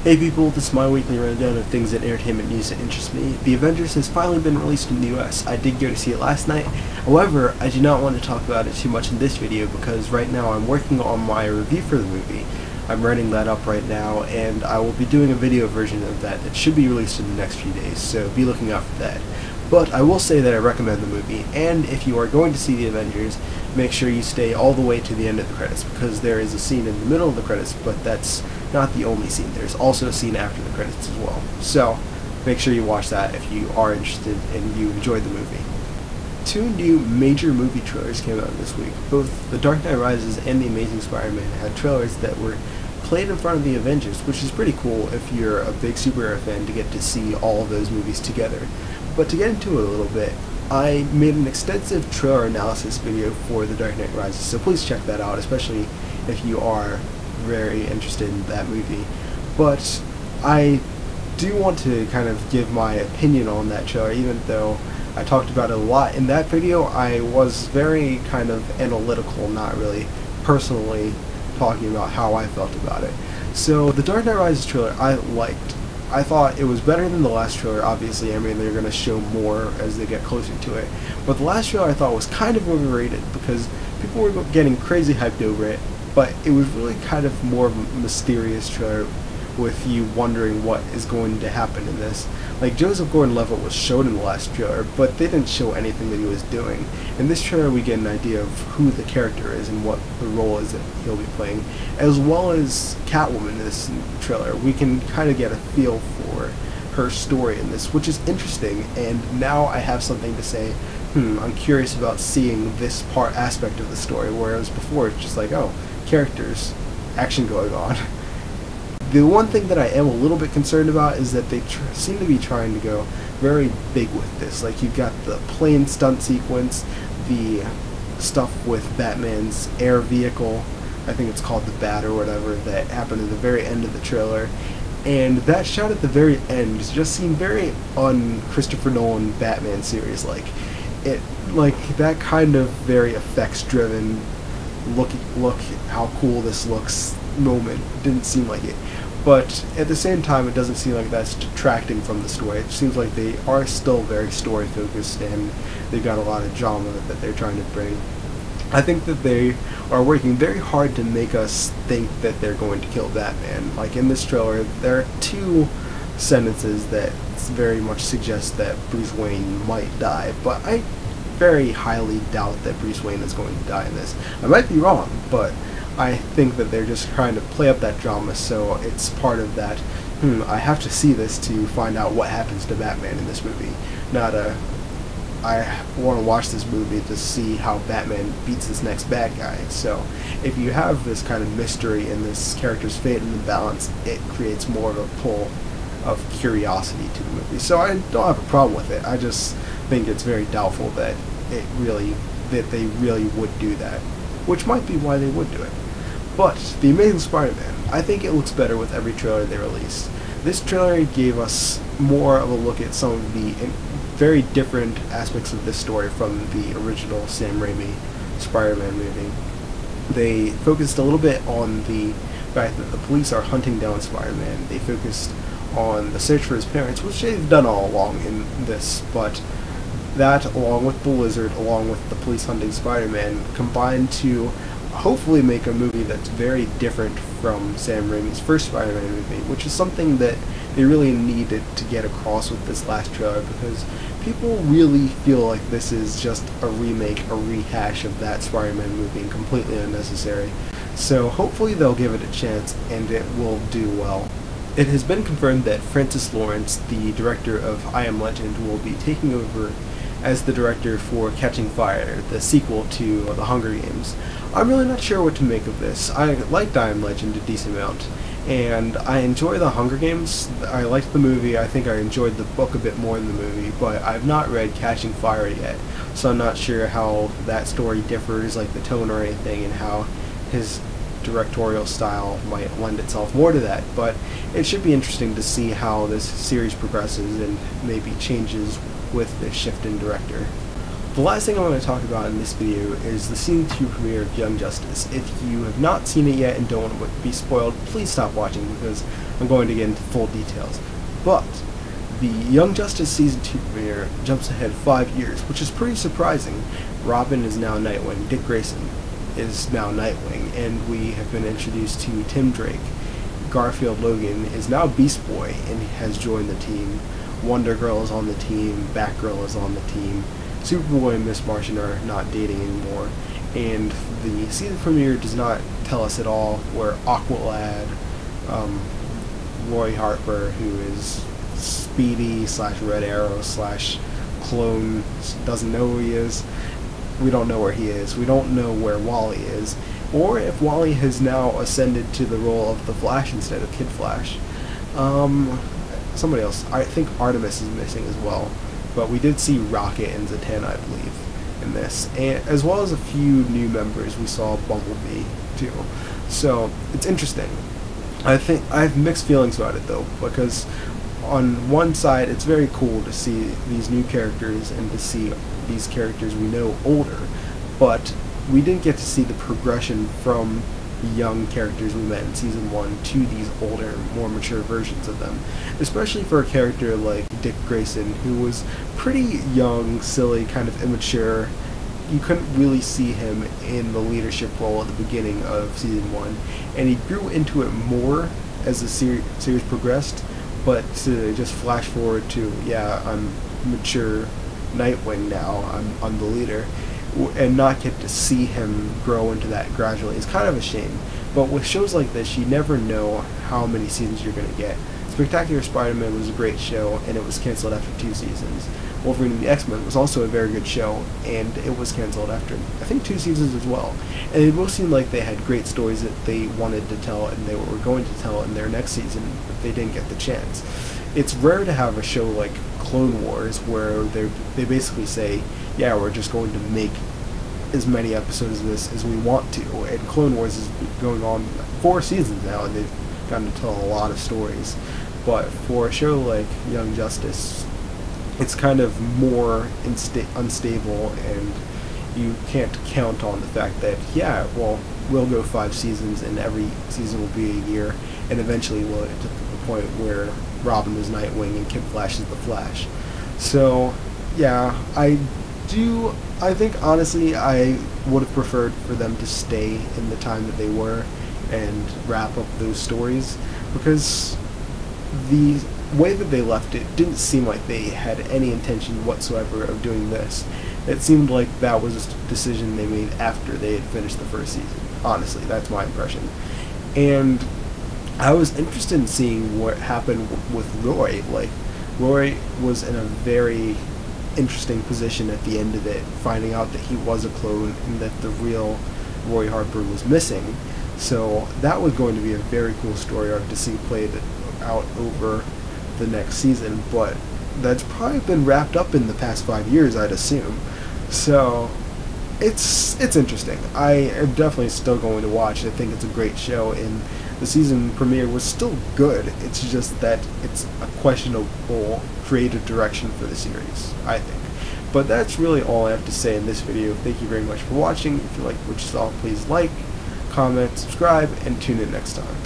Hey people, this is my weekly rundown of things in entertainment news that interest me. The Avengers has finally been released in the US. I did go to see it last night. However, I do not want to talk about it too much in this video because right now I'm working on my review for the movie. I'm writing that up right now, and I will be doing a video version of that that should be released in the next few days, so be looking out for that. But I will say that I recommend the movie, and if you are going to see the Avengers, make sure you stay all the way to the end of the credits, because there is a scene in the middle of the credits, but that's not the only scene. There's also a scene after the credits as well. So, make sure you watch that if you are interested and you enjoyed the movie. Two new major movie trailers came out this week. Both The Dark Knight Rises and The Amazing Spider-Man had trailers that were played in front of the Avengers, which is pretty cool if you're a big superhero fan to get to see all of those movies together. But to get into it a little bit, I made an extensive trailer analysis video for The Dark Knight Rises, so please check that out, especially if you are very interested in that movie. But I do want to kind of give my opinion on that trailer, even though I talked about it a lot in that video. I was very kind of analytical, not really personally talking about how I felt about it. So the Dark Knight Rises trailer I liked. I thought it was better than the last trailer. Obviously, I mean, they're going to show more as they get closer to it. But the last trailer I thought was kind of overrated because people were getting crazy hyped over it, but it was really kind of more of a mysterious trailer with you wondering what is going to happen in this. Like, Joseph Gordon-Levitt was shown in the last trailer, but they didn't show anything that he was doing. In this trailer we get an idea of who the character is and what the role is that he'll be playing, as well as Catwoman in this trailer. We can kind of get a feel for her story in this, which is interesting, and now I have something to say, I'm curious about seeing this aspect of the story, whereas before it's just like, oh, characters, action going on. The one thing that I am a little bit concerned about is that they seem to be trying to go very big with this. Like, you've got the plane stunt sequence, the stuff with Batman's air vehicle, I think it's called the Bat or whatever, that happened at the very end of the trailer. And that shot at the very end just seemed very un-Christopher Nolan Batman series. Like that kind of very effects-driven, look how cool this looks moment didn't seem like it. But at the same time, it doesn't seem like that's detracting from the story. It seems like they are still very story focused, and they've got a lot of drama that they're trying to bring. I think that they are working very hard to make us think that they're going to kill Batman. Like in this trailer, there are two sentences that very much suggest that Bruce Wayne might die, but I very highly doubt that Bruce Wayne is going to die in this. I might be wrong, but I think that they're just trying to play up that drama, so it's part of that, I have to see this to find out what happens to Batman in this movie. Not I want to watch this movie to see how Batman beats this next bad guy. So if you have this kind of mystery in this character's fate and the balance, it creates more of a pull of curiosity to the movie. So I don't have a problem with it. I just think it's very doubtful that they really would do that, which might be why they would do it. But The Amazing Spider-Man, I think it looks better with every trailer they release. This trailer gave us more of a look at some of the very different aspects of this story from the original Sam Raimi Spider-Man movie. They focused a little bit on the fact that the police are hunting down Spider-Man. They focused on the search for his parents, which they've done all along in this, but that, along with the Lizard, along with the police hunting Spider-Man, combined to hopefully make a movie that's very different from Sam Raimi's first Spider-Man movie, which is something that they really needed to get across with this last trailer, because people really feel like this is just a remake, a rehash of that Spider-Man movie, and completely unnecessary. So hopefully they'll give it a chance, and it will do well. It has been confirmed that Francis Lawrence, the director of I Am Legend, will be taking over as the director for Catching Fire, the sequel to The Hunger Games. I'm really not sure what to make of this. I liked I Am Legend a decent amount, and I enjoy The Hunger Games. I liked the movie. I think I enjoyed the book a bit more than the movie, but I've not read Catching Fire yet, so I'm not sure how that story differs, like the tone or anything, and how his directorial style might lend itself more to that. But it should be interesting to see how this series progresses and maybe changes with the shift in director. The last thing I want to talk about in this video is the Season 2 premiere of Young Justice. If you have not seen it yet and don't want to be spoiled, please stop watching because I'm going to get into full details. But the Young Justice Season 2 premiere jumps ahead 5 years, which is pretty surprising. Robin is now Nightwing, Dick Grayson is now Nightwing, and we have been introduced to Tim Drake. Garfield Logan is now Beast Boy and has joined the team. Wonder Girl is on the team, Batgirl is on the team. Superboy and Miss Martian are not dating anymore, and the season premiere does not tell us at all where Aqualad, Roy Harper, who is Speedy / Red Arrow / clone, doesn't know who he is. We don't know where he is. We don't know where Wally is, or if Wally has now ascended to the role of the Flash instead of Kid Flash. Somebody else. I think Artemis is missing as well. But we did see Rocket and Zatanna, I believe, in this, and as well as a few new members. We saw Bumblebee too, so it's interesting. I think I have mixed feelings about it though, because on one side it's very cool to see these new characters and to see these characters we know older, but we didn't get to see the progression from the young characters we met in Season 1 to these older, more mature versions of them. Especially for a character like Dick Grayson, who was pretty young, silly, kind of immature. You couldn't really see him in the leadership role at the beginning of Season 1, and he grew into it more as the series progressed, but to just flash forward to, yeah, I'm mature Nightwing now, I'm the leader, and not get to see him grow into that gradually is kind of a shame. But with shows like this, you never know how many seasons you're going to get. Spectacular Spider-Man was a great show, and it was canceled after 2 seasons. Wolverine and the X-Men was also a very good show, and it was canceled after, I think, 2 seasons as well. And it both seemed like they had great stories that they wanted to tell, and they were going to tell in their next season, but they didn't get the chance. It's rare to have a show like Clone Wars where they basically say, yeah, we're just going to make as many episodes of this as we want to, and Clone Wars is going on 4 seasons now, and they've gotten to tell a lot of stories. But for a show like Young Justice, it's kind of more unstable, and you can't count on the fact that, yeah, well, we'll go 5 seasons, and every season will be a year, and eventually we'll get to the point where Robin is Nightwing and Kid Flash is the Flash. So, yeah, I think honestly I would have preferred for them to stay in the time that they were and wrap up those stories, because the way that they left it didn't seem like they had any intention whatsoever of doing this. It seemed like that was a decision they made after they had finished the first season. Honestly, that's my impression. And I was interested in seeing what happened with Roy. Like, Roy was in a very interesting position at the end of it, finding out that he was a clone and that the real Roy Harper was missing. So that was going to be a very cool story arc to see played out over the next season, but that's probably been wrapped up in the past 5 years, I'd assume. So it's interesting. I am definitely still going to watch. I think it's a great show, and the season premiere was still good. It's just that it's a questionable creative direction for the series, I think. But that's really all I have to say in this video. Thank you very much for watching. If you liked what you saw, please like, comment, subscribe, and tune in next time.